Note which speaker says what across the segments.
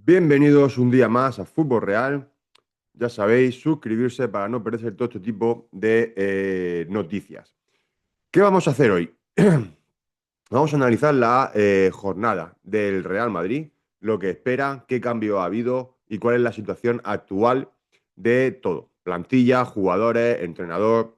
Speaker 1: Bienvenidos un día más a Fútbol Real. Ya sabéis, suscribirse para no perderse todo este tipo de noticias. ¿Qué vamos a hacer hoy? Vamos a analizar la jornada del Real Madrid, lo que espera, qué cambio ha habido y cuál es la situación actual de todo. Plantilla, jugadores, entrenador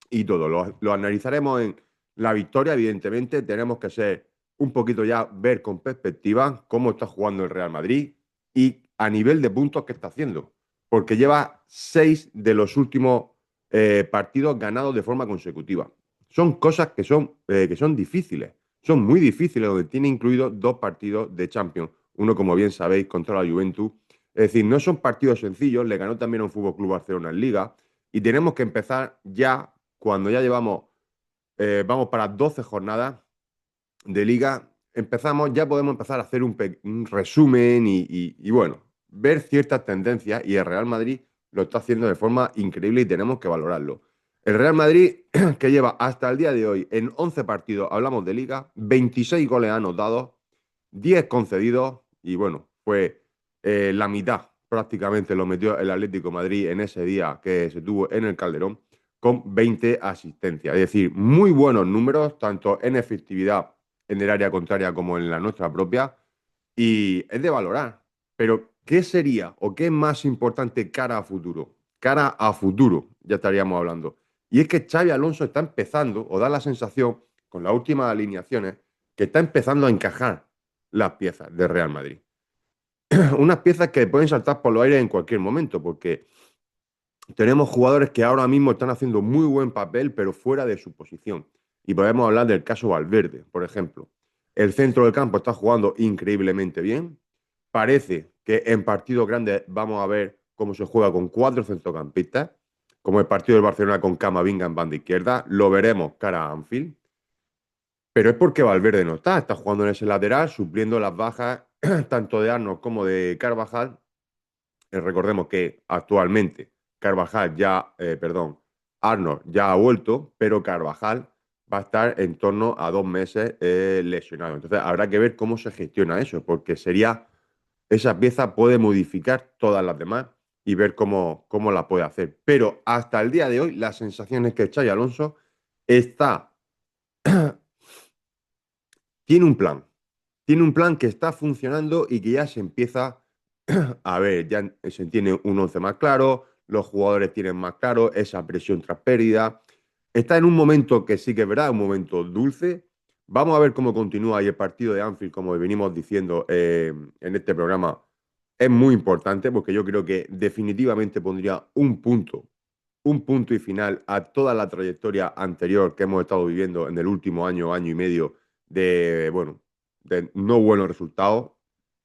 Speaker 1: y todo. Lo analizaremos en la victoria, evidentemente. Tenemos que ser un poquito ya, ver con perspectiva cómo está jugando el Real Madrid y a nivel de puntos que está haciendo. Porque lleva 6 de los últimos partidos ganados de forma consecutiva. Son cosas que son difíciles. Son muy difíciles, donde tiene incluidos 2 partidos de Champions. Uno, como bien sabéis, contra la Juventus. Es decir, no son partidos sencillos. Le ganó también a un Fútbol Club Barcelona en Liga. Y tenemos que empezar ya cuando ya llevamos, vamos para 12 jornadas de liga, ya podemos empezar a hacer un resumen y bueno, ver ciertas tendencias y el Real Madrid lo está haciendo de forma increíble y tenemos que valorarlo. El Real Madrid, que lleva hasta el día de hoy en 11 partidos, hablamos de liga, 26 goles anotados, 10 concedidos y bueno, fue la mitad prácticamente lo metió el Atlético de Madrid en ese día que se tuvo en el Calderón con 20 asistencias. Es decir, muy buenos números, tanto en efectividad en el área contraria como en la nuestra propia, y es de valorar. Pero, ¿qué sería o qué es más importante cara a futuro? Cara a futuro, ya estaríamos hablando. Y es que Xavi Alonso está empezando, o da la sensación, con las últimas alineaciones, que está empezando a encajar las piezas de Real Madrid. Unas piezas que pueden saltar por los aires en cualquier momento, porque tenemos jugadores que ahora mismo están haciendo muy buen papel, pero fuera de su posición. Y podemos hablar del caso Valverde, por ejemplo. El centro del campo está jugando increíblemente bien. Parece que en partidos grandes vamos a ver cómo se juega con 4 centrocampistas, como el partido del Barcelona con Camavinga en banda izquierda. Lo veremos cara a Anfield. Pero es porque Valverde no está jugando en ese lateral, supliendo las bajas tanto de Arnold como de Carvajal. Recordemos que actualmente Arnold ya ha vuelto, pero Carvajal va a estar en torno a 2 meses lesionado. Entonces habrá que ver cómo se gestiona eso, porque esa pieza puede modificar todas las demás y ver cómo la puede hacer. Pero hasta el día de hoy, la sensación es que Xabi Alonso está, tiene un plan. Tiene un plan que está funcionando y que ya se empieza a ver, ya se tiene un 11 más claro, los jugadores tienen más claro esa presión tras pérdida. Está en un momento que sí que es verdad, un momento dulce. Vamos a ver cómo continúa y el partido de Anfield, como venimos diciendo en este programa, es muy importante porque yo creo que definitivamente pondría un punto y final a toda la trayectoria anterior que hemos estado viviendo en el último año, año y medio de, bueno, de no buenos resultados,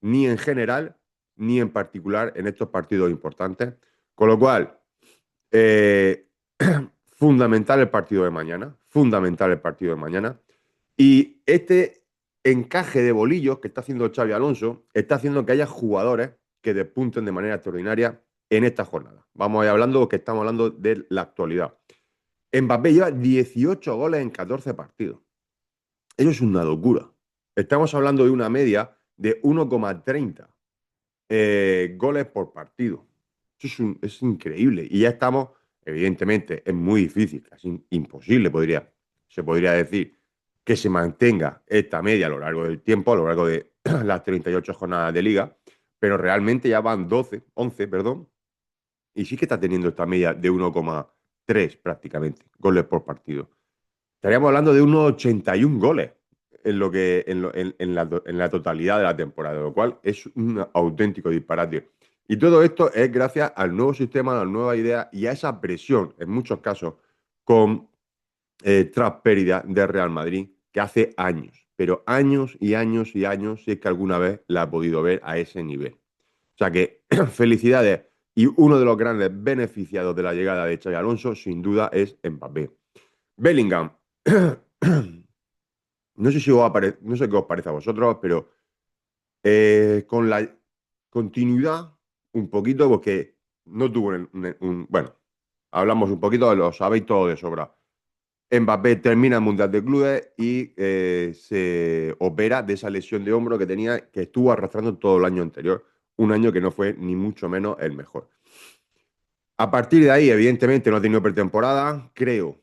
Speaker 1: ni en general, ni en particular en estos partidos importantes. Con lo cual, eh, fundamental el partido de mañana, fundamental el partido de mañana. Y este encaje de bolillos que está haciendo Xavi Alonso está haciendo que haya jugadores que despunten de manera extraordinaria en esta jornada. Vamos a ir hablando que estamos hablando de la actualidad. Mbappé lleva 18 goles en 14 partidos. Eso es una locura. Estamos hablando de una media de 1,30 goles por partido. Eso es increíble. Y ya estamos, evidentemente, es muy difícil, casi imposible se podría decir, que se mantenga esta media a lo largo del tiempo, a lo largo de las 38 jornadas de liga, pero realmente ya van 11, perdón, y sí que está teniendo esta media de 1,3 prácticamente goles por partido. Estaríamos hablando de unos 81 goles en la totalidad de la temporada, lo cual es un auténtico disparate. Y todo esto es gracias al nuevo sistema, a la nueva idea y a esa presión, en muchos casos, con tras pérdida de Real Madrid, que hace años, pero años y años y años, si es que alguna vez la he podido ver a ese nivel. O sea que felicidades. Y uno de los grandes beneficiados de la llegada de Xabi Alonso, sin duda, es Mbappé. Bellingham. No sé si no sé qué os parece a vosotros, pero con la continuidad, un poquito, porque no tuvo bueno, hablamos un poquito, lo sabéis todo de sobra. Mbappé termina el Mundial de Clubes y se opera de esa lesión de hombro que tenía, que estuvo arrastrando todo el año anterior. un año que no fue ni mucho menos el mejor. A partir de ahí, evidentemente, no ha tenido pretemporada. Creo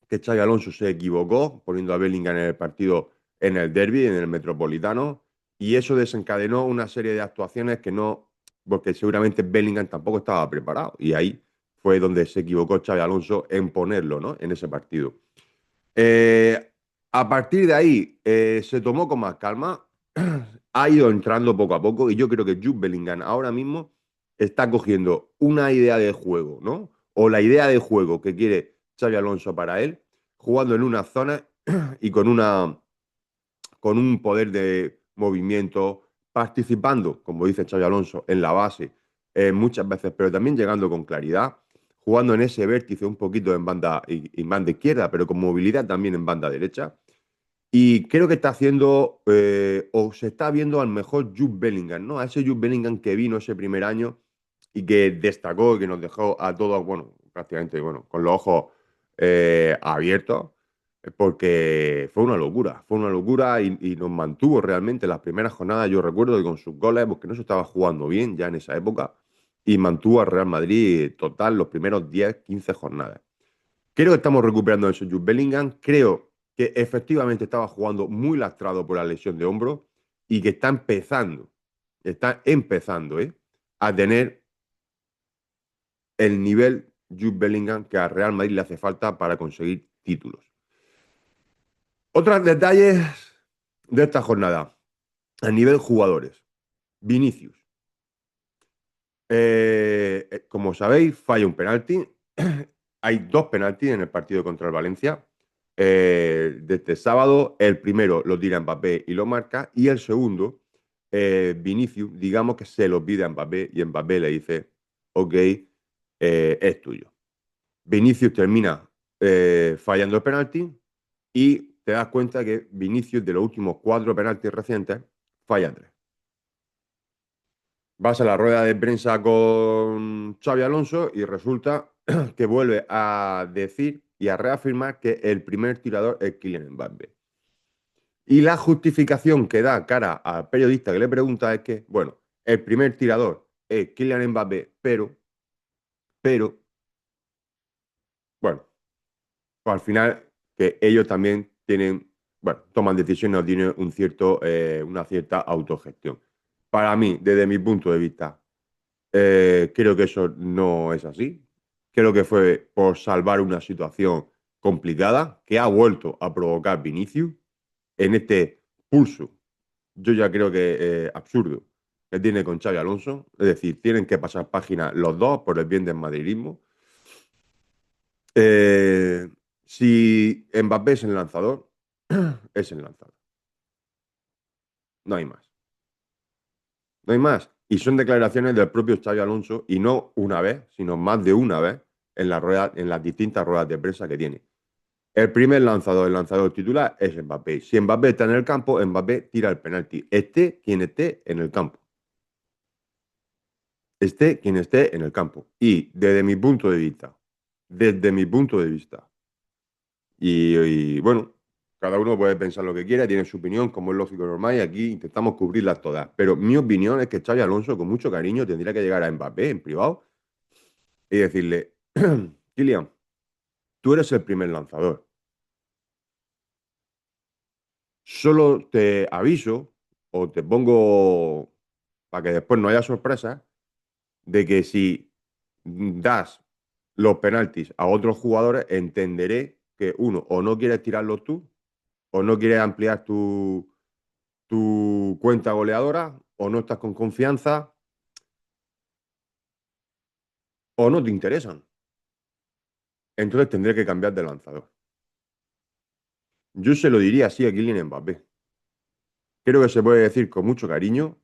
Speaker 1: que Xabi Alonso se equivocó poniendo a Bellingham en el partido en el derby, en el Metropolitano, y eso desencadenó una serie de actuaciones que no, porque seguramente Bellingham tampoco estaba preparado, y ahí fue donde se equivocó Xabi Alonso en ponerlo, ¿no? En ese partido. Eh, a partir de ahí se tomó con más calma, ha ido entrando poco a poco y yo creo que Jude Bellingham ahora mismo está cogiendo una idea de juego, ¿no? O la idea de juego que quiere Xabi Alonso para él, jugando en una zona y con un poder de movimiento, participando, como dice Xabi Alonso, en la base muchas veces, pero también llegando con claridad, jugando en ese vértice un poquito en banda izquierda, pero con movilidad también en banda derecha. Y creo que está haciendo, o se está viendo al mejor Jude Bellingham, ¿no? A ese Jude Bellingham que vino ese primer año y que destacó y que nos dejó a todos, bueno, prácticamente, bueno, con los ojos abiertos, porque fue una locura y nos mantuvo realmente las primeras jornadas. Yo recuerdo que con sus goles, porque no se estaba jugando bien ya en esa época, y mantuvo al Real Madrid total los primeros 10 15 jornadas. Creo que estamos recuperando eso, Jude Bellingham. Creo que efectivamente estaba jugando muy lastrado por la lesión de hombro y que está empezando, a tener el nivel Jude Bellingham que a Real Madrid le hace falta para conseguir títulos. Otros detalles de esta jornada. A nivel jugadores. Vinicius. Como sabéis, falla un penalti. Hay dos penaltis en el partido contra el Valencia. De este sábado, el primero lo tira Mbappé y lo marca, y el segundo, Vinicius, digamos que se lo pide a Mbappé y Mbappé le dice, ok, es tuyo. Vinicius termina fallando el penalti y te das cuenta que Vinicius, de los últimos cuatro penaltis recientes, falla tres. Vas a la rueda de prensa con Xabi Alonso y resulta que vuelve a decir y a reafirmar que el primer tirador es Kylian Mbappé. Y la justificación que da cara al periodista que le pregunta es que, bueno, el primer tirador es Kylian Mbappé, pero, bueno, pues al final que ellos también tienen, bueno, toman decisiones o tienen una cierta autogestión. Para mí, desde mi punto de vista, creo que eso no es así. Creo que fue por salvar una situación complicada que ha vuelto a provocar Vinicius en este pulso. Yo ya creo que absurdo que tiene con Xavi Alonso. Es decir, tienen que pasar página los dos por el bien del madridismo. Eh, si Mbappé es el lanzador, es el lanzador. No hay más. No hay más. Y son declaraciones del propio Xavi Alonso, y no una vez, sino más de una vez en las distintas ruedas de prensa que tiene. El primer lanzador, el lanzador titular, es Mbappé. Si Mbappé está en el campo, Mbappé tira el penalti. Esté quien esté en el campo. Esté quien esté en el campo. Y desde mi punto de vista, bueno, cada uno puede pensar lo que quiera, tiene su opinión, como es lógico y normal, y aquí intentamos cubrirlas todas. Pero mi opinión es que Xavi Alonso, con mucho cariño, tendría que llegar a Mbappé en privado y decirle, Kylian, tú eres el primer lanzador. Solo te aviso o te pongo para que después no haya sorpresas de que si das los penaltis a otros jugadores, entenderé que uno, o no quieres tirarlos tú, o no quieres ampliar tu cuenta goleadora, o no estás con confianza, o no te interesan. Entonces tendré que cambiar de lanzador. Yo se lo diría así a Kylian Mbappé. Creo que se puede decir con mucho cariño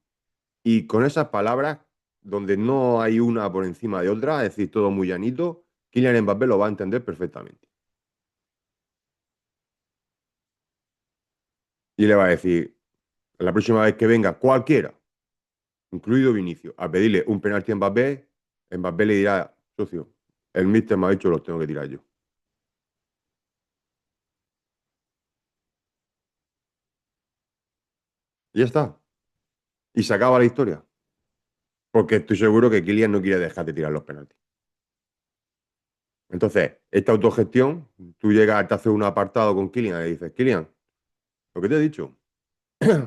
Speaker 1: y con esas palabras donde no hay una por encima de otra, es decir, todo muy llanito, Kylian Mbappé lo va a entender perfectamente. Y le va a decir, la próxima vez que venga cualquiera, incluido Vinicius, a pedirle un penalti a Mbappé, Mbappé le dirá, socio, el míster me ha dicho, los tengo que tirar yo. Y ya está. Y se acaba la historia. porque estoy seguro que Kylian no quiere dejar de tirar los penaltis. Entonces, esta autogestión, tú llegas, te haces un apartado con Kylian y dices, Kylian, lo que te he dicho,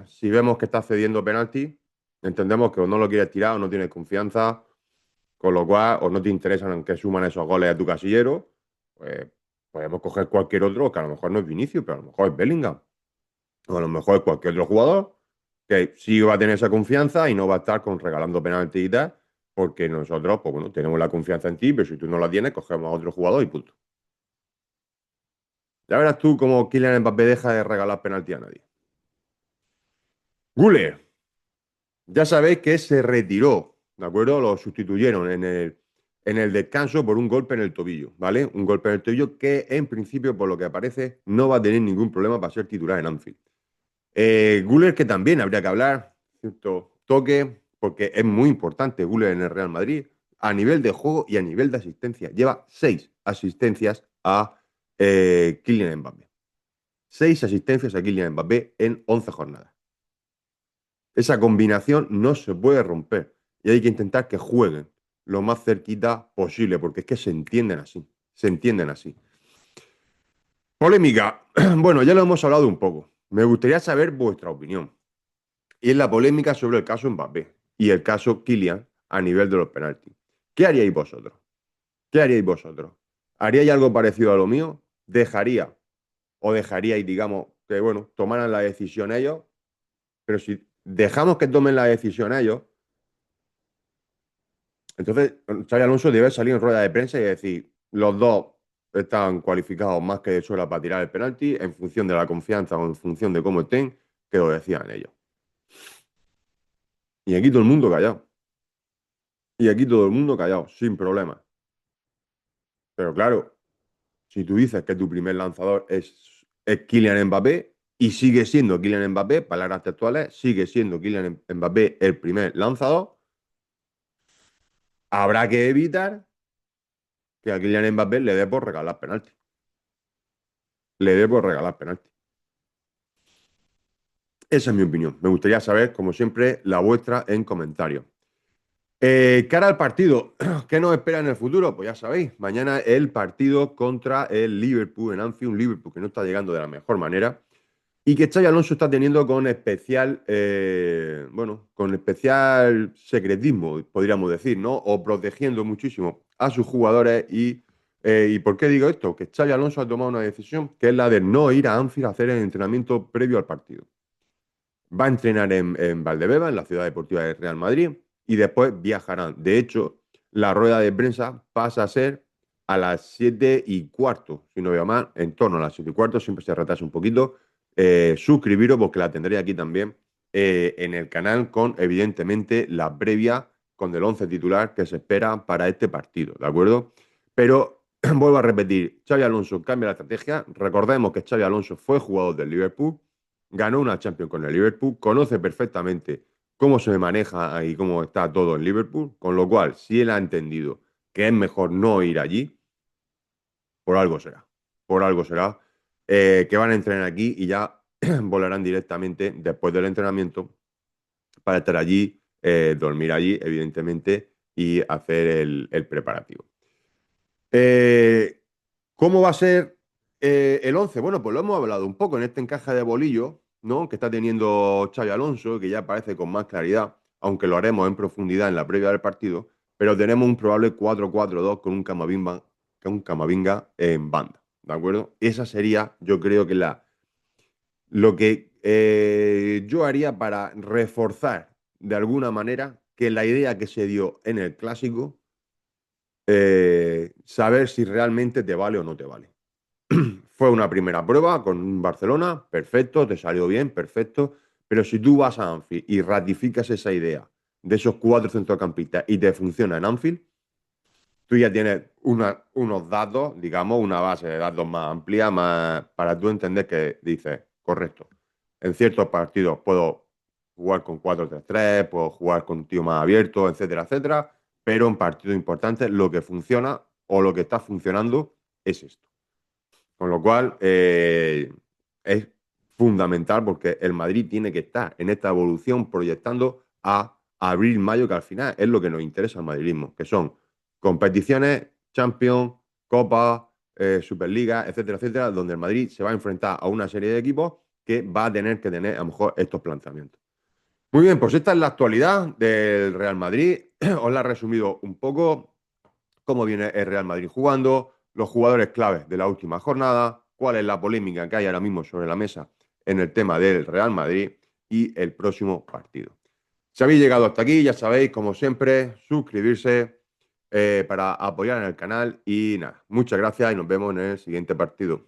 Speaker 1: si vemos que estás cediendo penalti, entendemos que o no lo quieres tirar o no tienes confianza, con lo cual o no te interesan que suman esos goles a tu casillero, pues podemos coger cualquier otro, que a lo mejor no es Vinicius, pero a lo mejor es Bellingham, o a lo mejor es cualquier otro jugador que sí va a tener esa confianza y no va a estar con regalando penaltis y tal, porque nosotros, pues bueno, tenemos la confianza en ti, pero si tú no la tienes, cogemos a otro jugador y punto. Ya verás tú cómo Kylian Mbappé deja de regalar penalti a nadie. Guller, ya sabéis que se retiró, ¿de acuerdo? Lo sustituyeron en el descanso por un golpe en el tobillo, ¿vale? Un golpe en el tobillo que en principio, por lo que aparece, no va a tener ningún problema para ser titular en Anfield. Guller, que también habría que hablar, cierto toque, porque es muy importante Guller en el Real Madrid, a nivel de juego y a nivel de asistencia. Lleva 6 asistencias a Kylian Mbappé. 6 asistencias a Kylian Mbappé en 11 jornadas. Esa combinación no se puede romper y hay que intentar que jueguen lo más cerquita posible, porque es que se entienden así. Se entienden así. Polémica. Bueno, ya lo hemos hablado un poco. Me gustaría saber vuestra opinión. Y es la polémica sobre el caso Mbappé y el caso Kylian a nivel de los penaltis. ¿Qué haríais vosotros? ¿Qué haríais vosotros? ¿Haríais algo parecido a lo mío? ¿Dejaría o dejaríais, digamos, que, bueno, tomaran la decisión ellos? Pero si dejamos que tomen la decisión ellos, entonces Xabi Alonso debe salir en rueda de prensa y decir, los dos están cualificados más que de sobra para tirar el penalti en función de la confianza o en función de cómo estén, que lo decían ellos. Y aquí todo el mundo callado. Y aquí todo el mundo callado, sin problema. Pero claro, si tú dices que tu primer lanzador es Kylian Mbappé y sigue siendo Kylian Mbappé, palabras textuales, sigue siendo Kylian Mbappé el primer lanzador, habrá que evitar que a Kylian Mbappé le dé por regalar penalti. Le dé por regalar penalti. Esa es mi opinión. Me gustaría saber, como siempre, la vuestra en comentarios. Cara al partido, ¿qué nos espera en el futuro? Pues ya sabéis, mañana el partido contra el Liverpool en Anfield, un Liverpool que no está llegando de la mejor manera y que Xabi Alonso está teniendo con especial, bueno, con especial secretismo, podríamos decir, ¿no? O protegiendo muchísimo a sus jugadores ¿y por qué digo esto? Que Xabi Alonso ha tomado una decisión que es la de no ir a Anfield a hacer el entrenamiento previo al partido. Va a entrenar en Valdebeba, en la ciudad deportiva de Real Madrid, y después viajarán. De hecho, la rueda de prensa pasa a ser a las 7:15, si no veo mal, en torno a las 7:15, siempre se retrasa un poquito. Suscribiros porque la tendré aquí también en el canal con, evidentemente, la previa con el 11 titular que se espera para este partido, ¿de acuerdo? Pero vuelvo a repetir, Xabi Alonso cambia la estrategia. Recordemos que Xabi Alonso fue jugador del Liverpool, ganó una Champions con el Liverpool, conoce perfectamente cómo se maneja y cómo está todo en Liverpool, con lo cual, si él ha entendido que es mejor no ir allí, por algo será. Por algo será que van a entrenar aquí y ya volarán directamente después del entrenamiento para estar allí, dormir allí, evidentemente, y hacer el preparativo. Eh, ¿Cómo va a ser el 11? Bueno, pues lo hemos hablado un poco en este encaje de bolillo, ¿no? Que está teniendo Xabi Alonso, que ya aparece con más claridad, aunque lo haremos en profundidad en la previa del partido, pero tenemos un probable 4-4-2 con un Camavinga en banda, ¿de acuerdo? Esa sería, yo creo que lo que yo haría para reforzar de alguna manera que la idea que se dio en el clásico, saber si realmente te vale o no te vale. Fue una primera prueba con Barcelona, perfecto, te salió bien, perfecto, pero si tú vas a Anfield y ratificas esa idea de esos 4 centrocampistas y te funciona en Anfield, tú ya tienes unos datos, digamos, una base de datos más amplia, más para tú entender que dices, correcto, en ciertos partidos puedo jugar con 4-3-3, puedo jugar con un tío más abierto, etcétera, etcétera, pero en partidos importantes lo que funciona o lo que está funcionando es esto. Con lo cual, es fundamental porque el Madrid tiene que estar en esta evolución proyectando a abril, mayo, que al final es lo que nos interesa al madridismo, que son competiciones, Champions, Copa, Superliga, etcétera, etcétera, donde el Madrid se va a enfrentar a una serie de equipos que va a tener que tener a lo mejor estos planteamientos. Muy bien, pues esta es la actualidad del Real Madrid. Os la he resumido un poco cómo viene el Real Madrid jugando, los jugadores claves de la última jornada, cuál es la polémica que hay ahora mismo sobre la mesa en el tema del Real Madrid y el próximo partido. Si habéis llegado hasta aquí, ya sabéis, como siempre, suscribirse para apoyar en el canal y nada, muchas gracias y nos vemos en el siguiente partido.